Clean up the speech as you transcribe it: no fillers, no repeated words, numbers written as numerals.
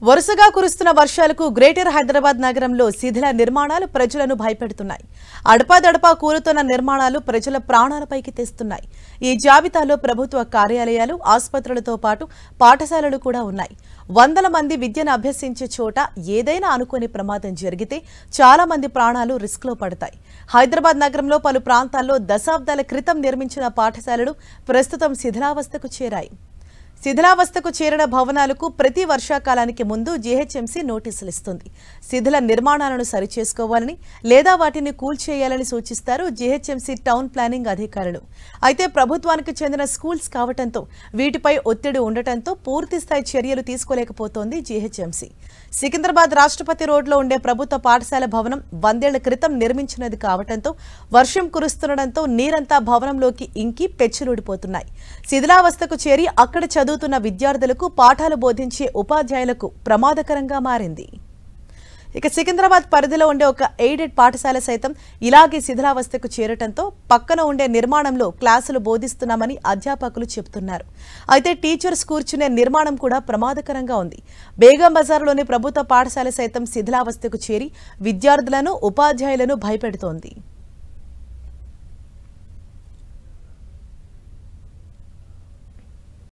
వరుసగా కురుస్తున్న వర్షాలకు గ్రేటర్ హైదరాబాద్ నగరంలో శిథిల నిర్మాణాలు ప్రజలను భయపెడుతున్నాయి. అడపాదడపా కూలుతున్న నిర్మాణాలు ప్రజల ప్రాణాలపైకి తెస్తున్నాయి. ఈ జాబితాలో ప్రభుత్వ కార్యాలయాలు, ఆసుపత్రులతో పాటు పాఠశాలలు కూడా ఉన్నాయి. వందల మంది విద్యను అభ్యసించే చోట ఏదైనా అనుకోని ప్రమాదం జరిగితే చాలా మంది ప్రాణాలు రిస్క్లో పడతాయి. హైదరాబాద్ నగరంలో పలు ప్రాంతాల్లో దశాబ్దాల క్రితం నిర్మించిన పాఠశాలలు ప్రస్తుతం శిథిలావస్థకు చేరాయి. శిథిలావస్థకు చేరిన భవనాలకు ప్రతి వర్షాకాలానికి ముందు జీహెచ్ఎంసీ నోటీసులు ఇస్తుంది. శిథిల నిర్మాణాలను సరిచేసుకోవాలని లేదా వాటిని కూల్చేయాలని సూచిస్తారు జీహెచ్ఎంసీ టౌన్ ప్లానింగ్ అధికారులు. అయితే ప్రభుత్వానికి చెందిన స్కూల్స్ కావడంతో వీటిపై ఒత్తిడి ఉండటంతో పూర్తిస్థాయి చర్యలు తీసుకోలేకపోతోంది జీహెచ్ఎంసీ. సికింద్రాబాద్ రాష్ట్రపతి రోడ్లో ఉండే ప్రభుత్వ పాఠశాల భవనం 100 ఏళ్ల క్రితం నిర్మించినది కావడంతో వర్షం కురుస్తుండటంతో నీరంతా భవనంలోకి ఇంకి పెచ్చులుడిపోతున్నాయి. శిథిలావస్థకు చేరి అక్కడ చదువుతున్న విద్యార్థులకు పాఠాలు బోధించే ఉపాధ్యాయులకు ప్రమాదకరంగా మారింది. ఇక సికింద్రాబాద్ పరిధిలో ఉండే ఒక ఎయిడెడ్ పాఠశాల సైతం ఇలాగే శిథిలావస్థకు చేరటంతో పక్కన ఉండే నిర్మాణంలో క్లాసులు బోధిస్తున్నామని అధ్యాపకులు చెబుతున్నారు. అయితే టీచర్స్ కూర్చునే నిర్మాణం కూడా ప్రమాదకరంగా ఉంది. బేగం బజార్లోని ప్రభుత్వ పాఠశాల సైతం శిథిలావస్థకు చేరి విద్యార్థులను, ఉపాధ్యాయులను భయపెడుతోంది.